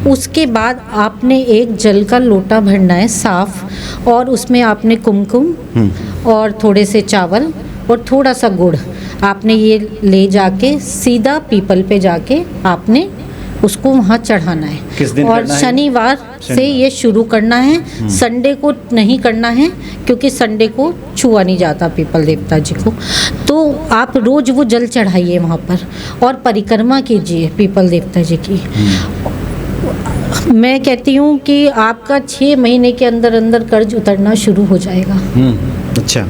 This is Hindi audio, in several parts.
उसके बाद आपने एक जल का लोटा भरना है साफ, और उसमें आपने कुमकुम और थोड़े से चावल और थोड़ा सा गुड़ आपने ये ले जाके सीधा पीपल पे जाके आपने उसको वहाँ चढ़ाना है। किस दिन और करना है? शनिवार से ये शुरू करना है, संडे को नहीं करना है क्योंकि संडे को छुआ नहीं जाता पीपल देवता जी को। तो आप रोज वो जल चढ़ाइए वहाँ पर और परिक्रमा कीजिए पीपल देवता जी की। मैं कहती हूँ कि आपका 6 महीने के अंदर अंदर कर्ज उतरना शुरू हो जाएगा। अच्छा,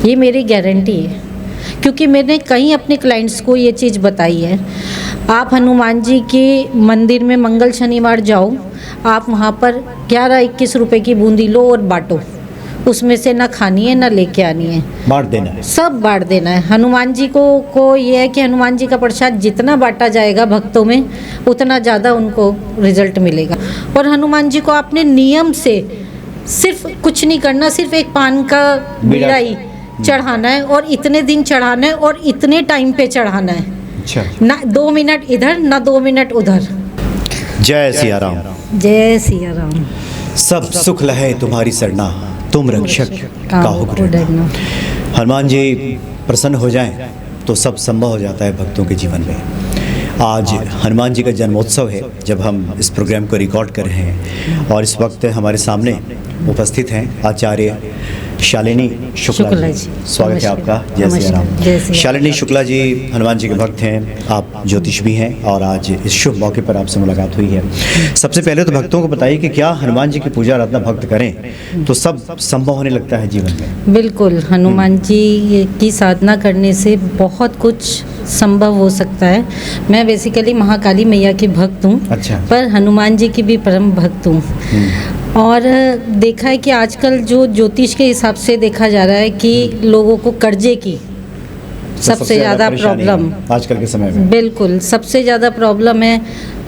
ये मेरी गारंटी है क्योंकि मैंने कई अपने क्लाइंट्स को ये चीज़ बताई है। आप हनुमान जी के मंदिर में मंगल शनिवार जाओ, आप वहाँ पर 11-21 रुपए की बूंदी लो और बांटो। उसमें से ना खानी है ना लेके आनी है, बांट देना है, सब बांट देना है। हनुमान जी को ये है कि हनुमान जी का प्रसाद जितना बांटा जाएगा भक्तों में उतना ज़्यादा उनको रिजल्ट मिलेगा। और हनुमान जी को आपने नियम से सिर्फ कुछ नहीं करना, सिर्फ एक पान का बीड़ा ही चढ़ाना है और इतने दिन चढ़ाना है और इतने टाइम पे चढ़ाना है। अच्छा, ना 2 मिनट इधर ना 2 मिनट उधर। जय सिया राम। जय सिया राम। सब सुख लहे तुम्हारी सरना, तुम रक्षक काहू को डरना। डरना। हनुमान जी प्रसन्न हो जाएं तो सब संभव हो जाता है भक्तों के जीवन में। आज हनुमान जी का जन्मोत्सव है जब हम इस प्रोग्राम को रिकॉर्ड कर रहे हैं और इस वक्त हमारे सामने उपस्थित हैं आचार्य शालिनी शुक्ला जी। स्वागत है आपका। जय सिया राम। शालिनी शुक्ला जी हनुमान जी के भक्त हैं, आप ज्योतिष भी हैं और आज इस शुभ मौके पर आपसे मुलाकात हुई है। सबसे पहले तो भक्तों को बताइए कि क्या हनुमान जी की पूजा आराधना भक्त करें तो सब संभव होने लगता है जीवन में? बिल्कुल, हनुमान जी की साधना करने से बहुत कुछ संभव हो सकता है। मैं बेसिकली महाकाली मैया की भक्त हूँ। अच्छा। पर हनुमान जी की भी परम भक्त हूँ। और देखा है कि आजकल जो ज्योतिष के हिसाब से देखा जा रहा है कि लोगों को कर्जे की सबसे ज़्यादा प्रॉब्लम आजकल के समय में। बिल्कुल, सबसे ज़्यादा प्रॉब्लम है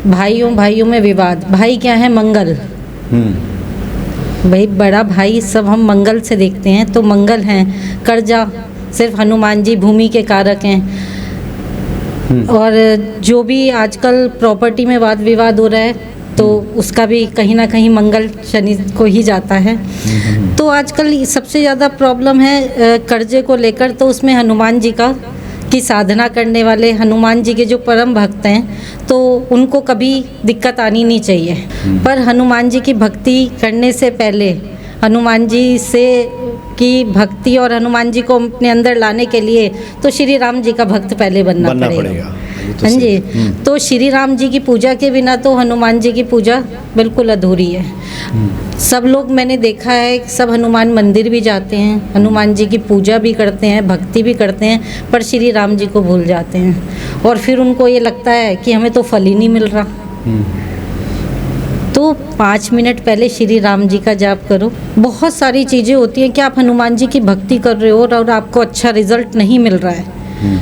भाइयों में विवाद। भाई क्या है? मंगल। भाई बड़ा भाई सब हम मंगल से देखते हैं, तो मंगल हैं। कर्जा सिर्फ हनुमान जी भूमि के कारक हैं। और जो भी आजकल प्रॉपर्टी में वाद विवाद हो रहा है तो उसका भी कहीं ना कहीं मंगल शनि को ही जाता है। तो आजकल सबसे ज़्यादा प्रॉब्लम है कर्जे को लेकर, तो उसमें हनुमान जी की साधना करने वाले हनुमान जी के जो परम भक्त हैं तो उनको कभी दिक्कत आनी नहीं चाहिए। पर हनुमान जी की भक्ति करने से पहले हनुमान जी से की भक्ति और हनुमान जी को अपने अंदर लाने के लिए तो श्री राम जी का भक्त पहले बनना पड़ेगा। हाँ जी। तो श्री राम जी की पूजा के बिना तो हनुमान जी की पूजा बिल्कुल अधूरी है। सब लोग मैंने देखा है, सब हनुमान मंदिर भी जाते हैं, हनुमान जी की पूजा भी करते हैं, भक्ति भी करते हैं, पर श्री राम जी को भूल जाते हैं और फिर उनको ये लगता है कि हमें तो फल ही नहीं मिल रहा। तो 5 मिनट पहले श्री राम जी का जाप करो। बहुत सारी चीज़ें होती हैं कि आप हनुमान जी की भक्ति कर रहे हो और आपको अच्छा रिजल्ट नहीं मिल रहा है,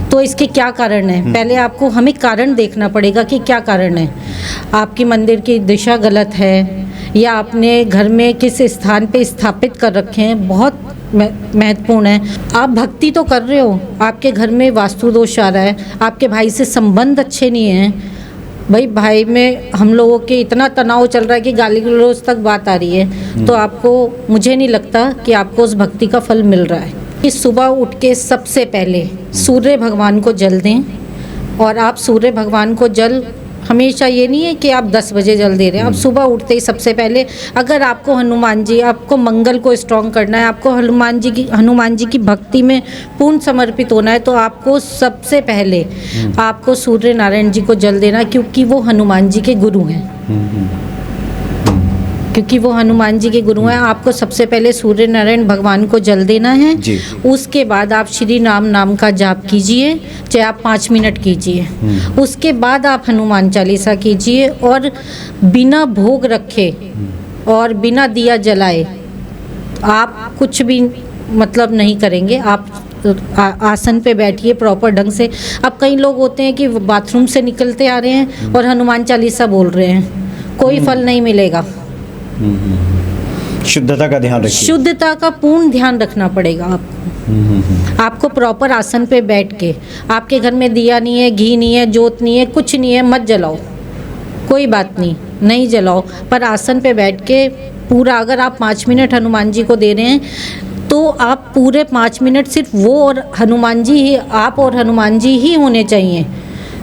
तो इसके क्या कारण है? पहले आपको हमें कारण देखना पड़ेगा कि क्या कारण है। आपकी मंदिर की दिशा गलत है या आपने घर में किस स्थान पे स्थापित कर रखे हैं, बहुत महत्वपूर्ण है। आप भक्ति तो कर रहे हो, आपके घर में वास्तु दोष आ रहा है, आपके भाई से संबंध अच्छे नहीं हैं। भाई भाई में हम लोगों के इतना तनाव चल रहा है कि गाली गलौज तक बात आ रही है, तो आपको, मुझे नहीं लगता कि आपको उस भक्ति का फल मिल रहा है। कि सुबह उठ के सबसे पहले सूर्य भगवान को जल दें। और आप सूर्य भगवान को जल हमेशा, ये नहीं है कि आप 10 बजे जल दे रहे हैं, आप सुबह उठते ही सबसे पहले, अगर आपको हनुमान जी, आपको मंगल को स्ट्रॉन्ग करना है, आपको हनुमान जी की भक्ति में पूर्ण समर्पित होना है, तो आपको सबसे पहले आपको सूर्य नारायण जी को जल देना, क्योंकि वो हनुमान जी के गुरु हैं। क्योंकि वो हनुमान जी के गुरु हैं। आपको सबसे पहले सूर्य नारायण भगवान को जल देना है। उसके बाद आप श्री नाम का जाप कीजिए, चाहे आप 5 मिनट कीजिए। उसके बाद आप हनुमान चालीसा कीजिए और बिना भोग रखे और बिना दिया जलाए आप कुछ भी मतलब नहीं करेंगे। आप आसन पे बैठिए प्रॉपर ढंग से। अब कई लोग होते हैं कि बाथरूम से निकलते आ रहे हैं और हनुमान चालीसा बोल रहे हैं, कोई फल नहीं मिलेगा। शुद्धता का ध्यान रखिए। शुद्धता का पूर्ण ध्यान रखना पड़ेगा आपको। आपको प्रॉपर आसन पे बैठ के, आपके घर में दिया नहीं है, घी नहीं है, जोत नहीं है, कुछ नहीं है, मत जलाओ। कोई बात नहीं, नहीं जलाओ, पर आसन पे बैठ के पूरा, अगर आप 5 मिनट हनुमान जी को दे रहे हैं तो आप पूरे 5 मिनट सिर्फ वो और हनुमान जी ही, आप और हनुमान जी ही होने चाहिए।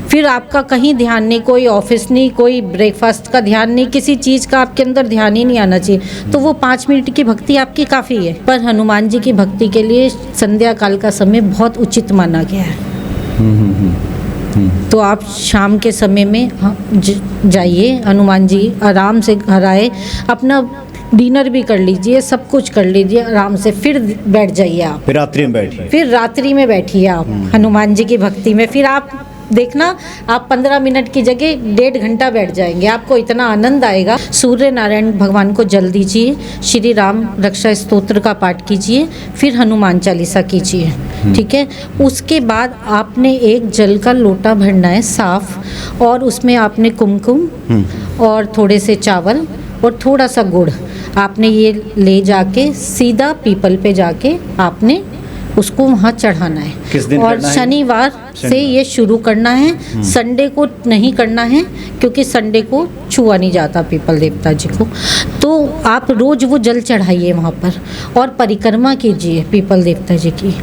फिर आपका कहीं ध्यान नहीं, कोई ऑफिस नहीं, कोई ब्रेकफास्ट का ध्यान नहीं, किसी चीज़ का आपके अंदर ध्यान ही नहीं आना चाहिए। तो वो 5 मिनट की भक्ति आपकी काफ़ी है। पर हनुमान जी की भक्ति के लिए संध्या काल का समय बहुत उचित माना गया है। तो आप शाम के समय में जाइए, हनुमान जी आराम से घर आए, अपना डिनर भी कर लीजिए, सब कुछ कर लीजिए आराम से, फिर बैठ जाइए आप। फिर रात्रि में बैठिए। फिर रात्रि में बैठिए आप हनुमान जी की भक्ति में। फिर आप देखना, आप 15 मिनट की जगह 1.5 घंटा बैठ जाएंगे, आपको इतना आनंद आएगा। सूर्य नारायण भगवान को जल दीजिए, श्री राम रक्षा स्तोत्र का पाठ कीजिए, फिर हनुमान चालीसा कीजिए, ठीक है। उसके बाद आपने एक जल का लोटा भरना है साफ, और उसमें आपने कुमकुम और थोड़े से चावल और थोड़ा सा गुड़ आपने ये ले जाके सीधा पीपल पे जाके आपने उसको वहाँ चढ़ाना है। किस दिन और करना है? शनिवार से ये शुरू करना है, संडे को नहीं करना है, क्योंकि संडे को छुआ नहीं जाता पीपल देवता जी को। तो आप रोज़ वो जल चढ़ाइए वहाँ पर और परिक्रमा कीजिए पीपल देवता जी की।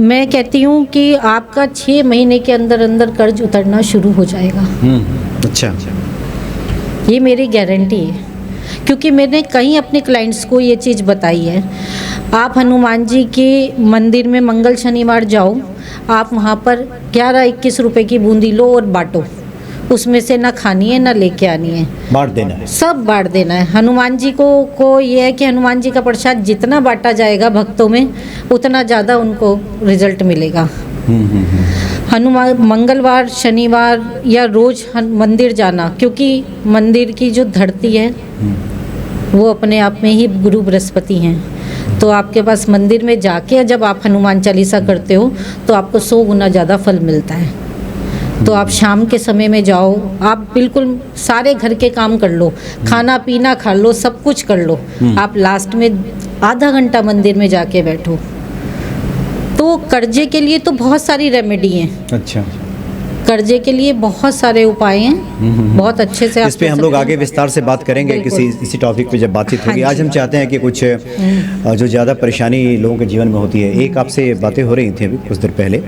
मैं कहती हूँ कि आपका 6 महीने के अंदर अंदर कर्ज उतरना शुरू हो जाएगा। अच्छा, ये मेरी गारंटी है, क्योंकि मैंने कई अपने क्लाइंट्स को ये चीज़ बताई है। आप हनुमान जी के मंदिर में मंगल शनिवार जाओ, आप वहाँ पर 11-21 रुपए की बूंदी लो और बांटो, उसमें से ना खानी है ना लेके आनी है, बांट देना है, सब बांट देना है। हनुमान जी को ये है कि हनुमान जी का प्रसाद जितना बांटा जाएगा भक्तों में, उतना ज़्यादा उनको रिजल्ट मिलेगा। हनुमान मंगलवार शनिवार या रोज़ मंदिर जाना, क्योंकि मंदिर की जो धरती है वो अपने आप में ही गुरु बृहस्पति हैं। तो आपके पास मंदिर में जाके जब आप हनुमान चालीसा करते हो तो आपको 100 गुना ज़्यादा फल मिलता है। तो आप शाम के समय में जाओ, आप बिल्कुल सारे घर के काम कर लो, खाना पीना खा लो, सब कुछ कर लो, आप लास्ट में आधा घंटा मंदिर में जाके बैठो। तो कर्जे के लिए तो बहुत सारी रेमेडी हैं। अच्छा, कर्जे के लिए बहुत सारे उपाय हैं, बहुत अच्छे से। इस पे हम लोग आगे विस्तार से बात करेंगे इसी टॉपिक पे जब बातचीत होगी। आज हम चाहते हैं कि कुछ जो ज़्यादा परेशानी लोगों के जीवन में होती है, एक आपसे बातें हो रही थी अभी कुछ देर पहले,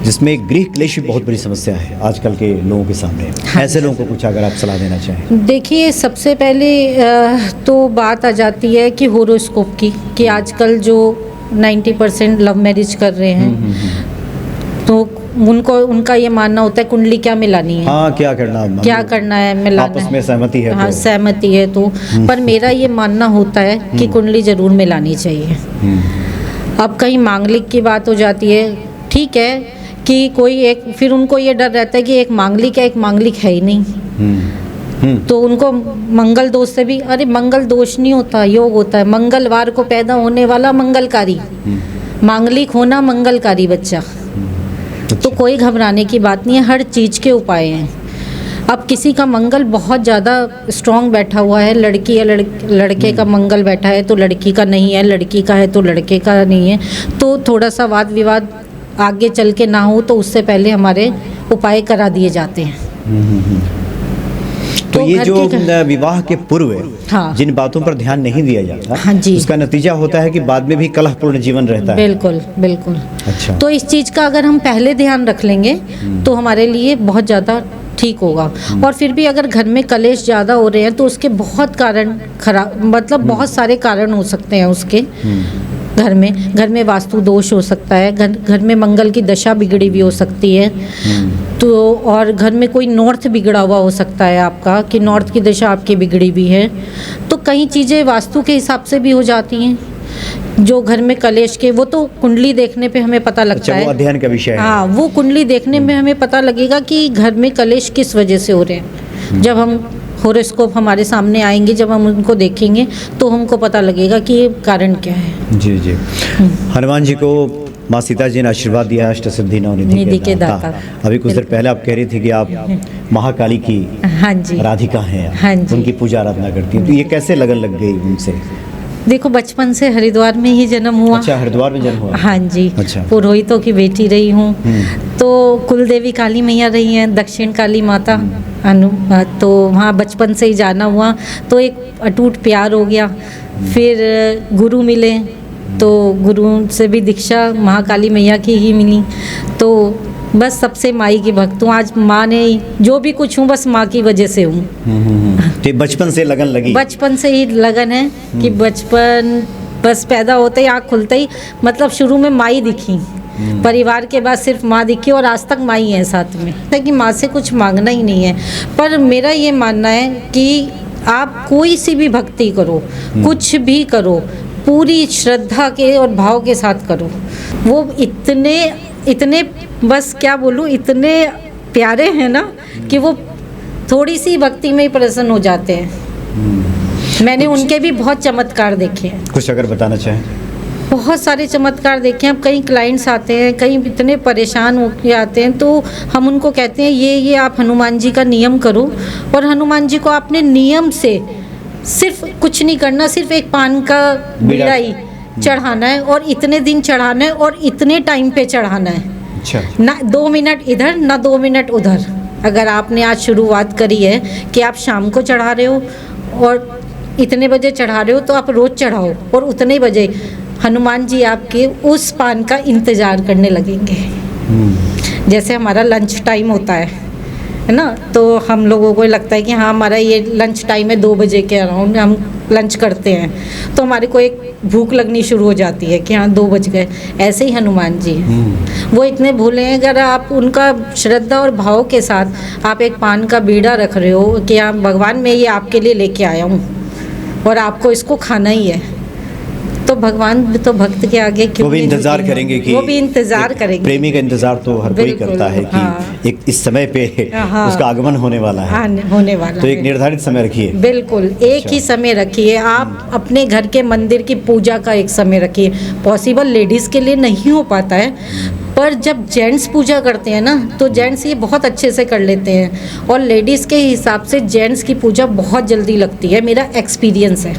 जिसमें गृह क्लेश बहुत बड़ी समस्या है आजकल के लोगों के सामने। ऐसे लोगों को कुछ अगर आप सलाह देना चाहें। देखिए, सबसे पहले तो बात आ जाती है कि होरोस्कोप की, कि आजकल जो 90% लव मैरिज कर रहे हैं, तो उनका ये मानना होता है कुंडली क्या मिलानी है, हाँ क्या करना है, मिलाना आपस में सहमति है, हाँ तो। सहमति है तो। पर मेरा ये मानना होता है कि कुंडली जरूर मिलानी चाहिए। अब कहीं मांगलिक की बात हो जाती है, ठीक है, कि कोई एक, फिर उनको ये डर रहता है कि एक मांगलिक है, एक मांगलिक है ही नहीं। तो उनको मंगल दोष से भी, अरे मंगल दोष नहीं होता, योग होता है। मंगलवार को पैदा होने वाला मंगलकारी, मांगलिक होना मंगलकारी बच्चा। तो कोई घबराने की बात नहीं है, हर चीज़ के उपाय हैं। अब किसी का मंगल बहुत ज़्यादा स्ट्रॉन्ग बैठा हुआ है, लड़की या लड़के का मंगल बैठा है तो लड़की का नहीं है, लड़की का है तो लड़के का नहीं है, तो थोड़ा सा वाद विवाद आगे चल के ना हो, तो उससे पहले हमारे उपाय करा दिए जाते हैं। तो ये जो विवाह के पूर्व हाँ, जिन बातों पर ध्यान नहीं दिया जाता, हाँ जी, उसका नतीजा होता है कि बाद में भी कलहपूर्ण जीवन रहता है। बिल्कुल बिल्कुल। अच्छा, तो इस चीज़ का अगर हम पहले ध्यान रख लेंगे तो हमारे लिए बहुत ज़्यादा ठीक होगा। और फिर भी अगर घर में कलेश ज़्यादा हो रहे हैं तो उसके बहुत कारण खराब, मतलब बहुत सारे कारण हो सकते हैं उसके। घर में वास्तु दोष हो सकता है, घर में मंगल की दशा बिगड़ी भी हो सकती है, तो और घर में कोई नॉर्थ बिगड़ा हुआ हो सकता है आपका, कि नॉर्थ की दशा आपकी बिगड़ी भी है। तो कई चीज़ें वास्तु के हिसाब से भी हो जाती हैं। जो घर में कलेश के, वो तो कुंडली देखने पे हमें पता लगता है, वो अध्ययन का विषय है। हाँ, वो कुंडली देखने में हमें पता लगेगा कि घर में कलेश किस वजह से हो रहे हैं। जब हम होरोस्कोप हमारे सामने आएंगे, जब हम उनको देखेंगे तो हमको पता लगेगा कि ये कारण क्या है। जी जी। हनुमान जी को माँ सीता जी ने आशीर्वाद दिया, अष्ट सिद्धि नवनिधि के दाता। अभी कुछ देर पहले आप कह रही थी कि आप महाकाली की हाँ जी राधिका हैं, हाँ जी, उनकी पूजा आराधना करती हैं। तो ये कैसे लगन लग गई उनसे? देखो, बचपन से हरिद्वार में ही जन्म हुआ। अच्छा, हरिद्वार में जन्म हुआ? हाँ जी। अच्छा। पुरोहितों की बेटी रही हूँ, तो कुल देवी काली मैया रही हैं, दक्षिण काली माता। तो वहाँ बचपन से ही जाना हुआ, तो एक अटूट प्यार हो गया। फिर गुरु मिले, तो गुरु से भी दीक्षा महाकाली मैया की ही मिली। तो बस सबसे माई की भक्त हूँ। आज माँ ने जो भी कुछ हूँ बस माँ की वजह से हूँ। तो बचपन से लगन लगी? बचपन से ही लगन है कि बचपन बस पैदा होते ही आँख खुलते ही मतलब शुरू में माँ ही दिखी, परिवार के बाद सिर्फ माँ दिखी और आज तक माँ ही है साथ में। कि माँ से कुछ मांगना ही नहीं है, पर मेरा ये मानना है कि आप कोई सी भी भक्ति करो, कुछ भी करो, पूरी श्रद्धा के और भाव के साथ करो। वो इतने बस क्या बोलूँ, इतने प्यारे हैं ना कि वो थोड़ी सी भक्ति में ही प्रसन्न हो जाते हैं। मैंने उनके भी बहुत चमत्कार देखे हैं। कुछ अगर बताना चाहें? बहुत सारे चमत्कार देखे हैं। अब कई क्लाइंट्स आते हैं, कई इतने परेशान होकर आते हैं, तो हम उनको कहते हैं ये आप हनुमान जी का नियम करो, और हनुमान जी को आपने नियम से सिर्फ कुछ नहीं करना, सिर्फ एक पान का बीड़ा ही चढ़ाना है और इतने दिन चढ़ाना है और इतने टाइम पे चढ़ाना है। अच्छा। ना 2 मिनट इधर ना 2 मिनट उधर। अगर आपने आज शुरुआत करी है कि आप शाम को चढ़ा रहे हो और इतने बजे चढ़ा रहे हो, तो आप रोज़ चढ़ाओ और उतने बजे हनुमान जी आपके उस पान का इंतज़ार करने लगेंगे। जैसे हमारा लंच टाइम होता है ना, तो हम लोगों को लगता है कि हाँ हमारा ये लंच टाइम है, 2 बजे के अराउंड हम लंच करते हैं, तो हमारे को एक भूख लगनी शुरू हो जाती है कि हाँ 2 बज गए। ऐसे ही हनुमान जी वो इतने भोले हैं। अगर आप उनका श्रद्धा और भाव के साथ आप एक पान का बीड़ा रख रहे हो कि हाँ भगवान मैं ये आपके लिए लेके आया हूँ और आपको इसको खाना ही है, तो भगवान तो भक्त के आगे क्यों वो भी इंतजार करेंगे कि वो भी इंतजार करेंगे। प्रेमी का इंतजार तो हर कोई करता है कि हाँ। एक इस समय पे हाँ। उसका आगमन होने वाला है। हाँ, होने वाला तो है। एक निर्धारित समय रखिए। बिल्कुल एक ही समय रखिए। आप अपने घर के मंदिर की पूजा का एक समय रखिए। पॉसिबल लेडीज़ के लिए नहीं हो पाता है, पर जब जेंट्स पूजा करते हैं ना, तो जेंट्स ये बहुत अच्छे से कर लेते हैं, और लेडीज़ के हिसाब से जेंट्स की पूजा बहुत जल्दी लगती है। मेरा एक्सपीरियंस है।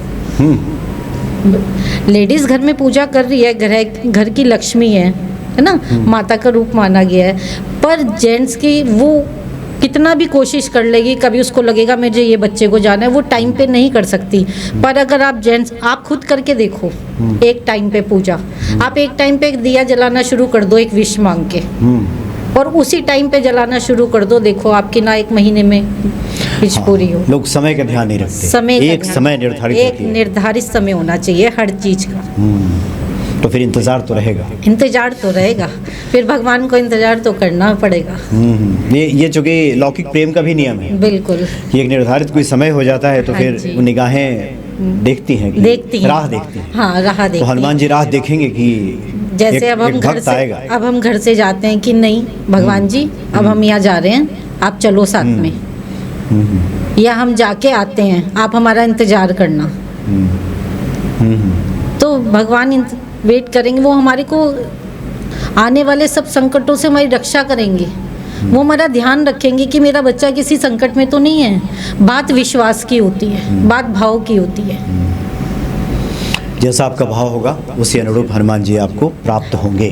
लेडीज़ घर में पूजा कर रही है, घर की लक्ष्मी है ना, माता का रूप माना गया है, पर जेंट्स की वो कितना भी कोशिश कर लेगी, कभी उसको लगेगा मुझे ये बच्चे को जाना है, वो टाइम पे नहीं कर सकती। पर अगर आप जेंट्स आप खुद करके देखो, एक टाइम पे पूजा, आप एक टाइम पे दिया जलाना शुरू कर दो एक विश मांग के, और उसी टाइम पे जलाना शुरू कर दो, देखो आपकी ना 1 महीने में विश पूरी हो। लोग समय का ध्यान नहीं रखते। समय एक समय निर्धारित एक निर्धारित समय होना चाहिए हर चीज़ का। तो फिर इंतजार तो रहेगा। इंतजार तो रहेगा, फिर भगवान को इंतजार तो करना पड़ेगा। ये चूंकि लौकिक प्रेम का भी नियम है। बिल्कुल। कि एक निर्धारित कोई समय हो जाता है तो हाँ फिर जी। वो निगाहें देखती हैं, राह देखती हैं। हाँ, राह देखती तो हनुमान जी राह देखेंगे कि जैसे अब हम घर से जाते हैं कि नहीं भगवान जी अब हम यहाँ जा रहे हैं, आप चलो साथ में, या हम जाके आते हैं, आप हमारा इंतजार करना। तो भगवान वेट करेंगे, वो हमारे को आने वाले सब संकटों से हमारी रक्षा करेंगे। वो हमारा ध्यान रखेंगे कि मेरा बच्चा किसी संकट में तो नहीं है। बात विश्वास की होती है, बात भाव की होती है। जैसा आपका भाव होगा उसी अनुरूप हनुमान जी आपको प्राप्त होंगे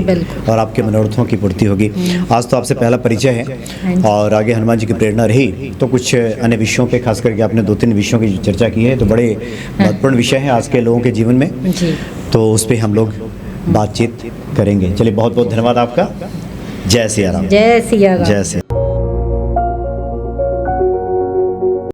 और आपके मनोरथों की पूर्ति होगी। आज तो आपसे पहला परिचय है और आगे हनुमान जी की प्रेरणा रही तो कुछ अन्य विषयों पे, खास करके आपने 2-3 विषयों की चर्चा की है, तो बड़े महत्वपूर्ण विषय हैं आज के लोगों के जीवन में जी। तो उस पर हम लोग बातचीत करेंगे। चलिए, बहुत बहुत धन्यवाद आपका। जय सिया राम। जय सिया राम। जय सिया।